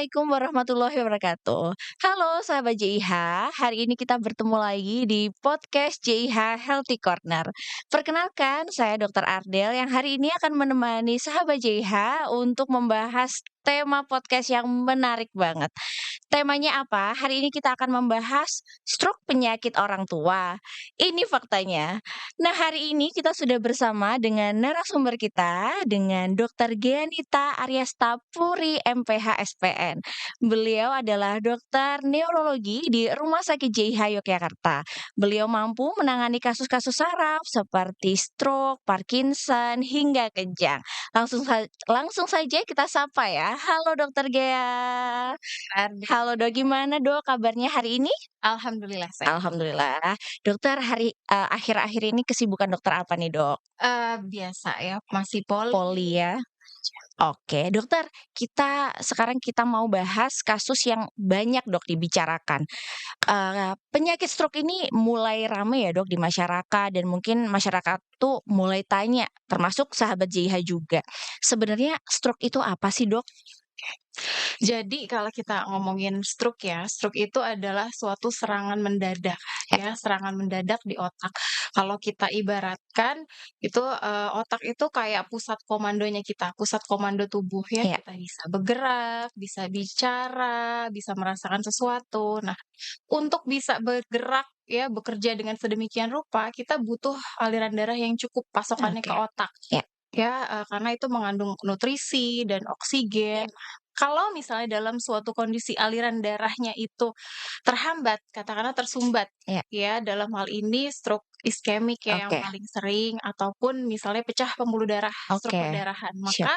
Assalamualaikum warahmatullahi wabarakatuh. Halo sahabat JIH, hari ini kita bertemu lagi di podcast JIH Healthy Corner. Perkenalkan, saya Dr. Ardel yang hari ini akan menemani sahabat JIH untuk membahas tema podcast yang menarik banget. Temanya apa? Hari ini kita akan membahas stroke penyakit orang tua. Ini faktanya. Nah, hari ini kita sudah bersama dengan narasumber kita dengan Dr. Gianita Aryasta Puri MPH SPN. Beliau adalah dokter neurologi di Rumah Sakit JIH Yogyakarta. Beliau mampu menangani kasus-kasus saraf seperti stroke, Parkinson, hingga kejang. Langsung saja kita sapa ya. Halo Dokter Gea. Ade Halo Dok, gimana Dok kabarnya hari ini? Alhamdulillah sehat. Alhamdulillah. Dokter akhir-akhir ini kesibukan dokter apa nih Dok? Biasa ya, masih poli Poli ya? Oke, dokter, sekarang kita mau bahas kasus yang banyak Dok dibicarakan. Penyakit stroke ini mulai rame ya Dok di masyarakat dan mungkin masyarakat tuh mulai tanya, termasuk sahabat JIH juga. Sebenarnya stroke itu apa sih Dok? Jadi kalau kita ngomongin stroke ya, stroke itu adalah suatu serangan mendadak ya, serangan mendadak di otak. Kalau kita ibaratkan itu, otak itu kayak pusat komandonya kita, pusat komando tubuh ya, Ya, kita bisa bergerak, bisa bicara, bisa merasakan sesuatu. Nah, untuk bisa bergerak ya, bekerja dengan sedemikian rupa, kita butuh aliran darah yang cukup pasokannya ke oke. otak. Ya, Ya, karena itu mengandung nutrisi dan ya, oksigen. Kalau misalnya dalam suatu kondisi aliran darahnya itu terhambat, katakanlah tersumbat, ya, ya, dalam hal ini stroke iskemik ya yang oke, paling sering, ataupun misalnya pecah pembuluh darah, stroke oke. perdarahan, Siap. maka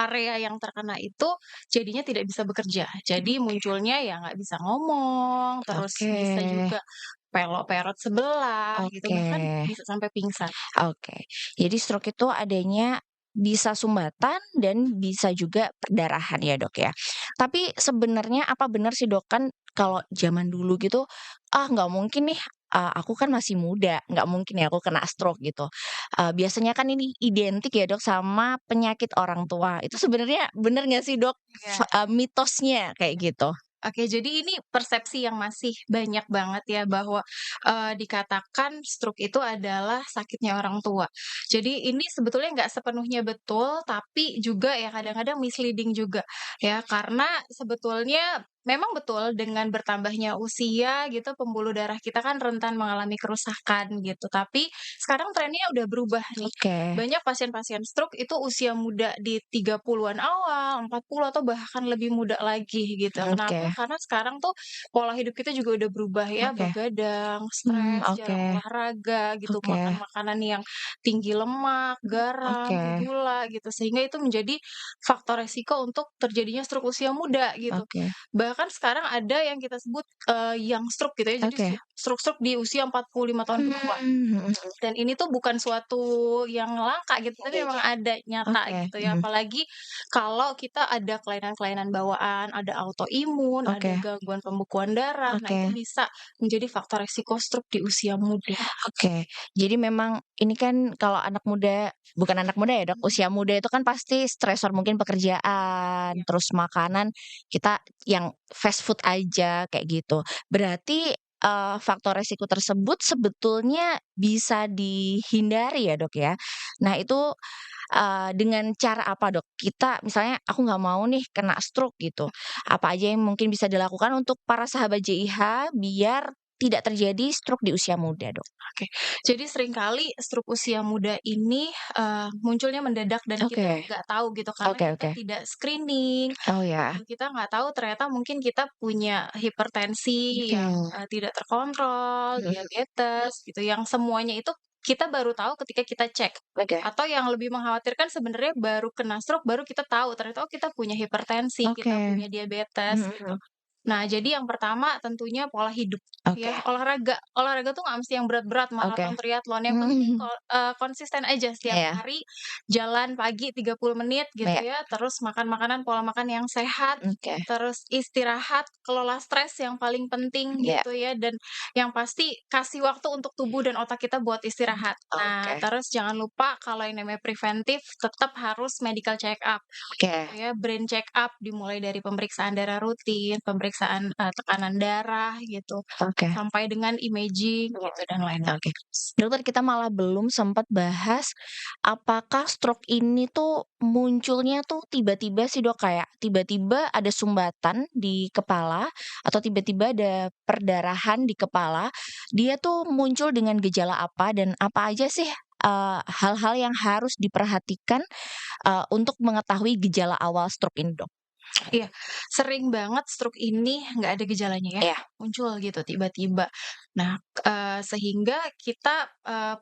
area yang terkena itu jadinya tidak bisa bekerja. Jadi munculnya ya nggak bisa ngomong, terus Oke, bisa juga pelok-perot sebelah gitu, oke, bahkan bisa sampai pingsan. oke. Jadi stroke itu adanya bisa sumbatan dan bisa juga perdarahan ya, Dok, ya. Tapi sebenarnya apa benar sih, Dok, kan kalau zaman dulu gitu, nggak mungkin nih, aku kan masih muda, nggak mungkin ya aku kena stroke gitu. Biasanya kan ini identik ya, Dok, sama penyakit orang tua. Itu sebenarnya bener nggak sih, Dok, Iya. mitosnya kayak gitu? Oke, jadi ini persepsi yang masih banyak banget ya bahwa, dikatakan stroke itu adalah sakitnya orang tua. Jadi ini sebetulnya nggak sepenuhnya betul, tapi juga ya kadang-kadang misleading juga ya, karena sebetulnya memang betul dengan bertambahnya usia gitu, pembuluh darah kita kan rentan mengalami kerusakan gitu. Tapi sekarang trennya udah berubah nih. Oke, Banyak pasien-pasien stroke itu usia muda di 30-an awal, 40 atau bahkan lebih muda lagi gitu. oke, Kenapa? Karena sekarang tuh pola hidup kita juga udah berubah ya, oke. begadang, stres, Oke, jarang olahraga gitu, oke, makan makanan yang tinggi lemak, garam, oke, gula gitu, sehingga itu menjadi faktor resiko untuk terjadinya stroke usia muda gitu. oke, Bahkan sekarang ada yang kita sebut, young stroke gitu ya, jadi oke. stroke-stroke di usia 45 tahun ke bawah. Mhm mhm. Dan ini tuh bukan suatu yang langka gitu, tapi memang ada, nyata Oke, gitu ya. mhm, Apalagi kalau kita ada kelainan-kelainan bawaan, ada autoimun, ada oke, gangguan pembekuan darah, nah itu oke, bisa menjadi faktor resiko stroke di usia muda. oke. Jadi memang ini kan kalau anak muda bukan anak muda ya, Dok, Mhm, usia muda itu kan pasti stresor mungkin pekerjaan, iya. terus makanan kita yang fast food aja kayak gitu. Berarti, faktor resiko tersebut sebetulnya bisa dihindari ya, Dok, ya. Nah itu, dengan cara apa, Dok? Kita misalnya aku nggak mau nih kena stroke gitu, apa aja yang mungkin bisa dilakukan untuk para sahabat JIH biar tidak terjadi stroke di usia muda, Dok? Oke. Jadi seringkali stroke usia muda ini, munculnya mendadak dan kita Oke, nggak tahu gitu karena oke, kita oke. tidak screening, Oh ya, kita nggak tahu ternyata mungkin kita punya hipertensi oke, yang, tidak terkontrol, mhm, diabetes gitu, yang semuanya itu kita baru tahu ketika kita cek. oke, Atau yang lebih mengkhawatirkan sebenarnya baru kena stroke, baru kita tahu ternyata, oh kita punya hipertensi, oke, kita punya diabetes mhm gitu. mhm, Nah, jadi yang pertama tentunya pola hidup Oke ya, olahraga. Olahraga tuh nggak mesti yang berat-berat, oke. maraton, triathlon, yang penting konsisten aja setiap Iya hari jalan pagi 30 menit gitu iya, ya, terus makan makanan pola makan yang sehat, oke, terus istirahat, kelola stres yang paling penting iya, gitu ya, dan yang pasti kasih waktu untuk tubuh dan otak kita buat istirahat. Nah, oke terus jangan lupa kalau yang namanya preventif tetap harus medical check up. oke Ya, brain check up dimulai dari pemeriksaan darah rutin, pemeriksaan, tekanan darah gitu, oke. sampai dengan imaging gitu dan lain-lain. Oke. Dokter, kita malah belum sempat bahas apakah stroke ini tuh munculnya tuh tiba-tiba sih, Dok? Kayak tiba-tiba ada sumbatan di kepala atau tiba-tiba ada perdarahan di kepala, dia tuh muncul dengan gejala apa dan apa aja sih, hal-hal yang harus diperhatikan, untuk mengetahui gejala awal stroke ini, Dok? Iya, sering banget stroke ini nggak ada gejalanya ya, Iya, muncul gitu tiba-tiba. Nah, sehingga kita,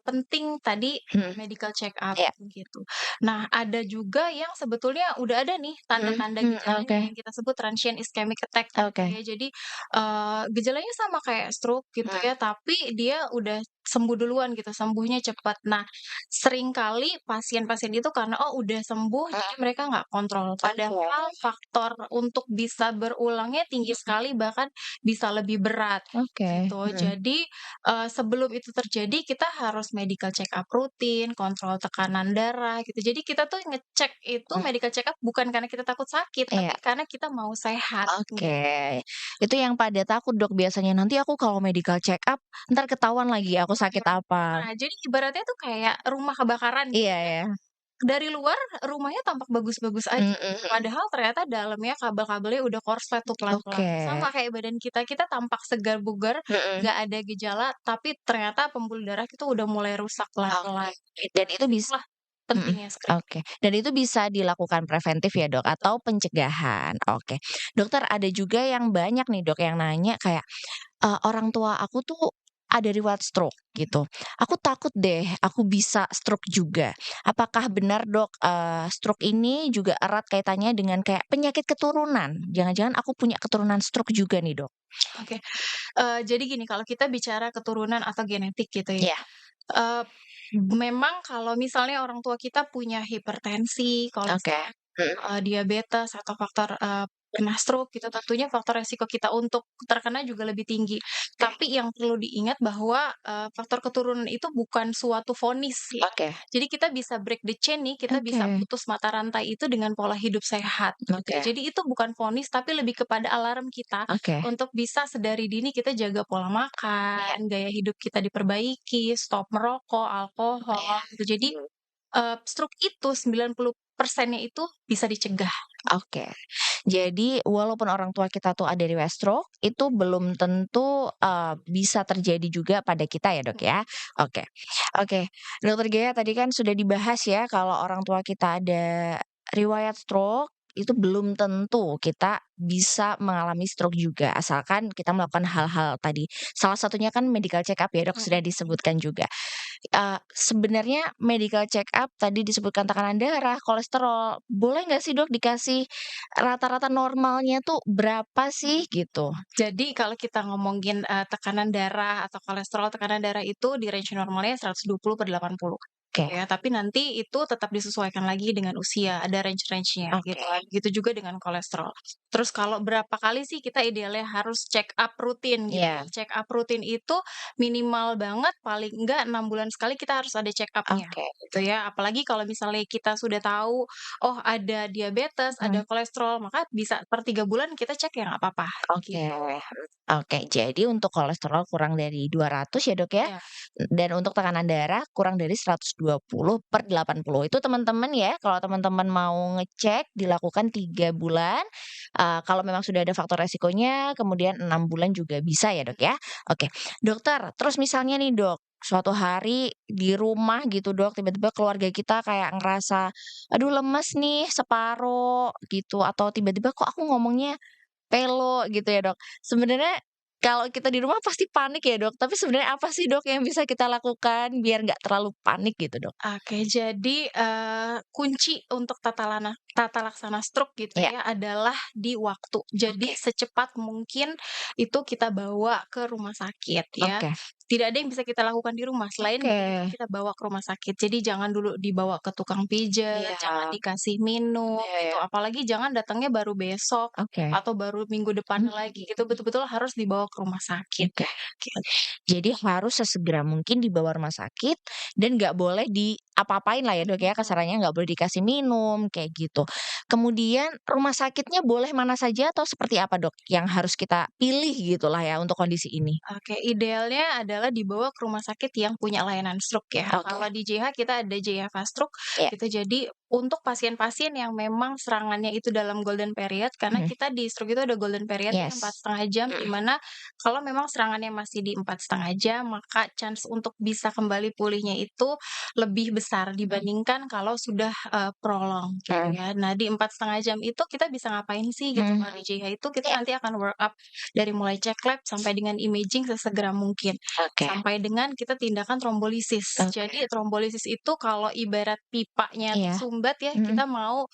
penting tadi mhm, medical check up iya, gitu. Nah, ada juga yang sebetulnya udah ada nih mhm tanda-tanda mhm, gejalanya oke yang kita sebut transient ischemic attack gitu oke, ya. Jadi, gejalanya sama kayak stroke gitu mhm, ya, tapi dia udah sembuh duluan gitu, sembuhnya cepat. Nah, seringkali pasien-pasien itu karena, oh udah sembuh jadi mhm, mereka nggak kontrol, padahal oke, faktor untuk bisa berulangnya tinggi mhm, sekali, bahkan bisa lebih berat, oke, gitu. mhm. Jadi, sebelum itu terjadi kita harus medical check up rutin, kontrol tekanan darah gitu. Jadi kita tuh ngecek itu Mmm, medical check up bukan karena kita takut sakit, tapi iya, karena kita mau sehat, oke. gitu. Itu yang pada takut, Dok, biasanya, "Nanti aku kalau medical check up, entar ketahuan lagi aku sakit apa." Nah, jadi ibaratnya tuh kayak rumah kebakaran gitu Iya ya. ya, Dari luar rumahnya tampak bagus-bagus aja mhm gitu, mhm, padahal ternyata dalamnya kabel-kabelnya udah korslet tuh pelan-pelan. oke, Sama kayak badan kita, kita tampak segar bugar, mhm, nggak ada gejala, tapi ternyata pembuluh darah kita udah mulai rusak oke. pelan-pelan. Dan Nah, itu disitulah mhm, pentingnya screening. oke. Dan itu bisa dilakukan preventif ya, Dok, Betul. atau pencegahan? Oke. Dokter, ada juga yang banyak nih, Dok, yang nanya kayak, "Orang tua aku tuh ada riwayat stroke," gitu. "Aku takut deh, aku bisa stroke juga." Apakah benar, Dok, stroke ini juga erat kaitannya dengan kayak penyakit keturunan? Jangan-jangan aku punya keturunan stroke juga nih, Dok? Oke, jadi gini, kalau kita bicara keturunan atau genetik gitu ya, Iya, eee, memang kalau misalnya orang tua kita punya hipertensi, oke. kolesterol, Mhm, diabetes atau faktor, pernah stroke gitu, tentunya faktor resiko kita untuk terkena juga lebih tinggi. oke Tapi yang perlu diingat bahwa, faktor keturunan itu bukan suatu vonis ya. oke Jadi kita bisa break the chain nih, kita bisa oke putus mata rantai itu dengan pola hidup sehat gitu ya. oke Jadi itu bukan vonis, tapi lebih kepada alarm kita oke. untuk bisa sedari dini kita jaga pola Iya, makan, gaya hidup kita diperbaiki, stop merokok, alkohol iya. gitu. Jadi, stroke itu 90%-nya itu bisa dicegah. Oke. Jadi walaupun orang tua kita tuh ada riwayat stroke, itu belum tentu, bisa terjadi juga pada kita ya, Dok, ya? Oke. Oke, Dokter Gaya tadi kan sudah dibahas ya kalau orang tua kita ada riwayat stroke, itu belum tentu kita bisa mengalami stroke juga, asalkan kita melakukan hal-hal tadi. Salah satunya kan medical check up ya, Dok, sudah Mhm. disebutkan juga. Sebenarnya medical check up tadi disebutkan tekanan darah, kolesterol, boleh nggak sih, Dok, dikasih rata-rata normalnya tuh berapa sih gitu? Jadi kalau kita ngomongin, tekanan darah atau kolesterol, tekanan darah itu di range normalnya 120/80 Oke gitu ya, tapi nanti itu tetap disesuaikan lagi dengan usia, ada range-range-nya gitu oke, kan. Begitu juga dengan kolesterol. Terus kalau berapa kali sih kita idealnya harus check up rutin gitu iya, ya. Check up rutin itu minimal banget paling enggak 6 bulan sekali kita harus ada check up-nya oke, gitu ya. Apalagi kalau misalnya kita sudah tahu, oh ada diabetes, ada mmm, kolesterol, maka bisa per 3 bulan kita cek ya nggak apa-apa oke, gitu. oke. Jadi untuk kolesterol kurang dari 200 ya, Dok, ya? Ya, Dan untuk tekanan darah kurang dari 120/80. Itu teman-teman ya, kalau teman-teman mau ngecek dilakukan 3 bulan, kalau memang sudah ada faktor resikonya kemudian 6 bulan juga bisa ya, Dok, ya? Oke. Dokter, terus misalnya nih, Dok, suatu hari di rumah gitu, Dok, tiba-tiba keluarga kita kayak ngerasa, "Aduh lemes nih separuh," gitu, atau tiba-tiba, "Kok aku ngomongnya pelo," gitu ya, Dok. Sebenarnya Kalau kita di rumah pasti panik ya, Dok, tapi sebenarnya apa sih, Dok, yang bisa kita lakukan biar nggak terlalu panik gitu, Dok? Oke, jadi, kunci untuk tata laksana stroke gitu Iya, ya, adalah di waktu. Jadi oke secepat mungkin itu kita bawa ke rumah sakit ya. oke Tidak ada yang bisa kita lakukan di rumah, selain oke. begitu kita bawa ke rumah sakit. Jadi jangan dulu dibawa ke tukang pijat, Iya, jangan dikasih minum iya gitu, iya, apalagi jangan datangnya baru besok oke. atau baru minggu depan lagi gitu, betul-betul harus dibawa ke rumah sakit, Oke. gitu. Jadi harus sesegera mungkin dibawa rumah sakit dan nggak boleh diapa-apain lah ya, Dok, ya, Mhm. kasarannya nggak boleh dikasih minum, kayak gitu. Kemudian rumah sakitnya boleh mana saja atau seperti apa, Dok, yang harus kita pilih gitulah ya untuk kondisi ini? Oke, idealnya adalah dibawa ke rumah sakit yang punya layanan stroke ya. Oke. Kalau di JH kita ada JH Fast Stroke Iya, gitu. Jadi untuk pasien-pasien yang memang serangannya itu dalam golden period, karena mhm, kita di stroke itu ada golden period ya empat yes, setengah jam, di mhm, mana kalau memang serangannya masih di 4,5 jam, maka chance untuk bisa kembali pulihnya itu lebih besar dibandingkan kalau sudah prolong gitu mhm, ya. Nah di 4,5 jam itu kita bisa ngapain sih gitu mhm, kalau di JH itu kita iya, nanti akan work up dari mulai cek lab sampai dengan imaging sesegera mungkin, oke sampai dengan kita tindakan trombolisis. oke, Jadi trombolisis itu kalau ibarat pipanya iya, tersumbat ya, mhm, kita mau,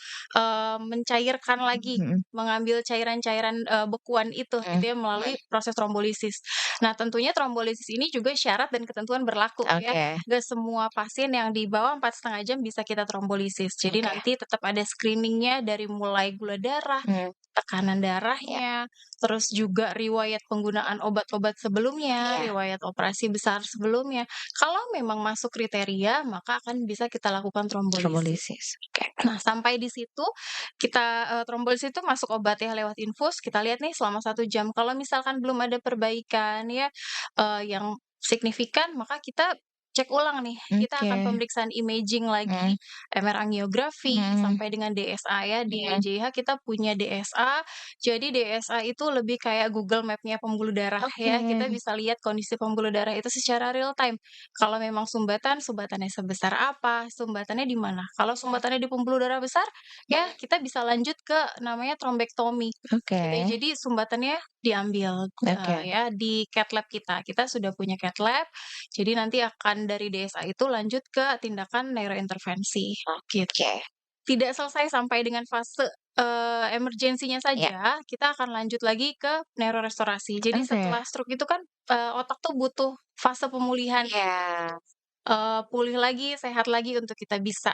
mencairkan lagi, mhm mengambil cairan-cairan, bekuan itu gitu mhm, ya melalui proses trombolisis. Nah tentunya trombolisis ini juga syarat dan ketentuan berlaku ya, oke nggak semua pasien yang di bawah 4,5 jam bisa kita trombolisis. Jadi oke, nanti tetap ada screening-nya dari mulai gula darah, mhm, tekanan iya darahnya, terus juga riwayat penggunaan obat-obat sebelumnya, iya, riwayat operasi besar sebelumnya. Kalau memang masuk kriteria, maka akan bisa kita lakukan trombolisis. trombolisis, oke, Nah, sampai di situ kita, trombolisis itu masuk obat ya lewat infus, kita lihat nih selama 1 jam. Kalau misalkan belum ada perbaikan ya, yang signifikan, maka kita cek ulang nih. Kita oke, akan pemeriksaan imaging lagi, mhm. MR angiografi, Mhm, sampai dengan DSA ya. Di iya, JH kita punya DSA, jadi DSA itu lebih kayak Google Map-nya pembuluh darah oke, ya. Kita bisa lihat kondisi pembuluh darah itu secara real time. Kalau memang sumbatan, sumbatannya sebesar apa, sumbatannya di mana. Kalau sumbatannya di pembuluh darah besar, ya kita bisa lanjut ke namanya trombektomi, oke gitu ya. Jadi sumbatannya diambil, oke ya di cath lab kita. Kita sudah punya cath lab, jadi nanti akan dari DSA itu lanjut ke tindakan neurointervensi, gitu. oke, Tidak selesai sampai dengan fase, emergensinya iya, saja, kita akan lanjut lagi ke neurorestorasi. Jadi oke, setelah stroke itu kan, otak tuh butuh fase pemulihan, iya, pulih lagi, sehat lagi untuk kita bisa,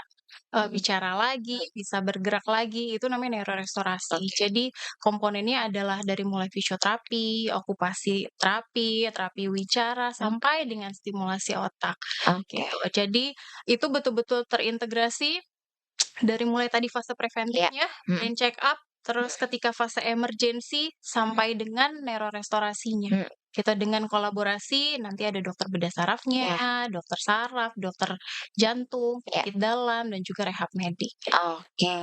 bicara lagi, bisa bergerak lagi, itu namanya neurorestorasi. oke Jadi komponennya adalah dari mulai fisioterapi, okupasi terapi, terapi wicara, oke sampai dengan stimulasi otak, oke, gitu. Jadi itu betul-betul terintegrasi dari mulai tadi fase iya, preventifnya, mhm brain check up, terus ketika fase emergency, mhm sampai dengan neurorestorasinya. mhm, Kita dengan kolaborasi, nanti ada dokter bedah sarafnya, iya dokter saraf, dokter jantung, iya, penyakit dalam, dan juga rehab medik. oke,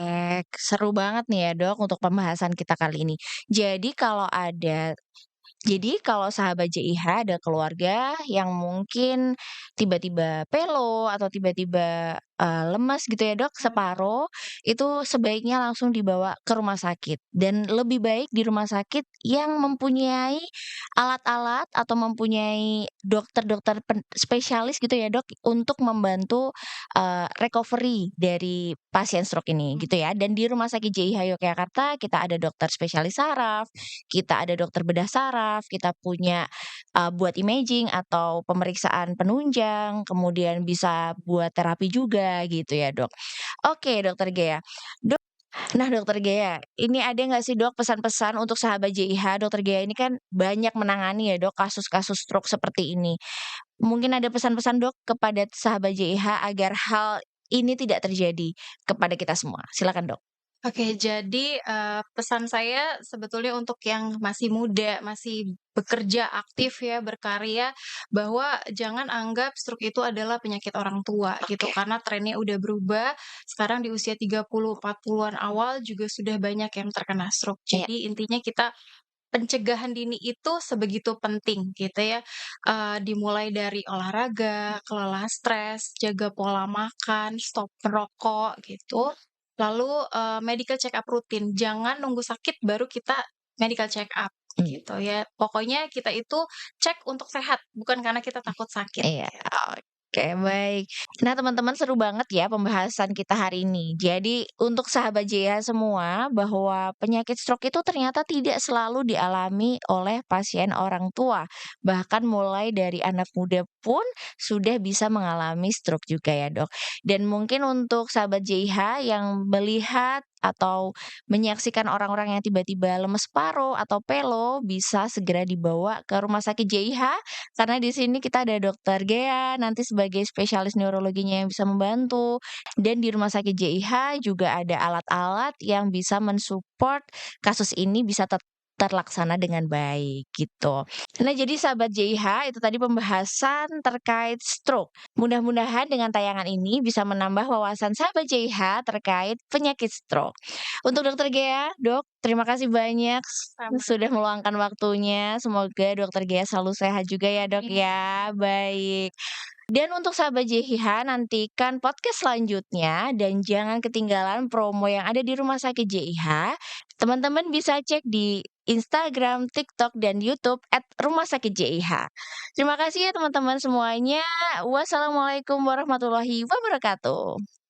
seru banget nih ya, Dok, untuk pembahasan kita kali ini. Jadi kalau sahabat JIH ada keluarga yang mungkin tiba-tiba pelo atau tiba-tiba, lemes gitu ya, Dok, separuh, itu sebaiknya langsung dibawa ke rumah sakit dan lebih baik di rumah sakit yang mempunyai alat-alat atau mempunyai dokter-dokter spesialis gitu ya, Dok, untuk membantu, recovery dari pasien stroke ini gitu ya. Dan di Rumah Sakit JIH Yogyakarta kita ada dokter spesialis saraf, kita ada dokter bedah saraf, kita punya, buat imaging atau pemeriksaan penunjang, kemudian bisa buat terapi juga gitu ya, Dok. Oke, Dokter Gea. Nah, Dokter Gea, ini ada nggak sih, Dok, pesan-pesan untuk sahabat JIH? Dokter Gea ini kan banyak menangani ya, Dok, kasus-kasus stroke seperti ini. Mungkin ada pesan-pesan, Dok, kepada sahabat JIH agar hal ini tidak terjadi kepada kita semua. Silakan, Dok. Oke, jadi, pesan saya sebetulnya untuk yang masih muda, masih bekerja aktif ya, berkarya, bahwa jangan anggap stroke itu adalah penyakit orang tua gitu, Oke, karena trennya udah berubah. Sekarang di usia 30, 40-an awal juga sudah banyak yang terkena stroke. iya, Jadi intinya kita pencegahan dini itu sebegitu penting gitu ya, dimulai dari olahraga, kelola stres, jaga pola makan, stop merokok gitu, lalu, medical check up rutin, jangan nunggu sakit baru kita medical check up. Mmm, gitu ya. Pokoknya kita itu cek untuk sehat, bukan karena kita takut sakit, iya, gitu. oke baik. Nah teman-teman seru banget ya pembahasan kita hari ini. Jadi untuk sahabat JH semua, bahwa penyakit stroke itu ternyata tidak selalu dialami oleh pasien orang tua. Bahkan mulai dari anak muda pun sudah bisa mengalami stroke juga ya, Dok. Dan mungkin untuk sahabat JH yang melihat atau menyaksikan orang-orang yang tiba-tiba lemes paruh atau pelo, bisa segera dibawa ke rumah sakit JIH karena di sini kita ada dokter Gea nanti sebagai spesialis neurologinya yang bisa membantu, dan di rumah sakit JIH juga ada alat-alat yang bisa mensupport kasus ini bisa terlaksana dengan baik gitu. Nah jadi sahabat JIH itu tadi pembahasan terkait stroke. Mudah-mudahan dengan tayangan ini bisa menambah wawasan sahabat JIH terkait penyakit stroke. Untuk dokter Gea, Dok, terima kasih banyak sudah Sama-sama. meluangkan waktunya. Semoga dokter Gea selalu sehat juga ya, Dok, ya. Baik. Dan untuk sahabat JIH, nantikan podcast selanjutnya dan jangan ketinggalan promo yang ada di Rumah Sakit JIH. Teman-teman bisa cek di Instagram, TikTok, dan YouTube @Rumah Sakit JIH. Terima kasih ya teman-teman semuanya. Wassalamualaikum warahmatullahi wabarakatuh.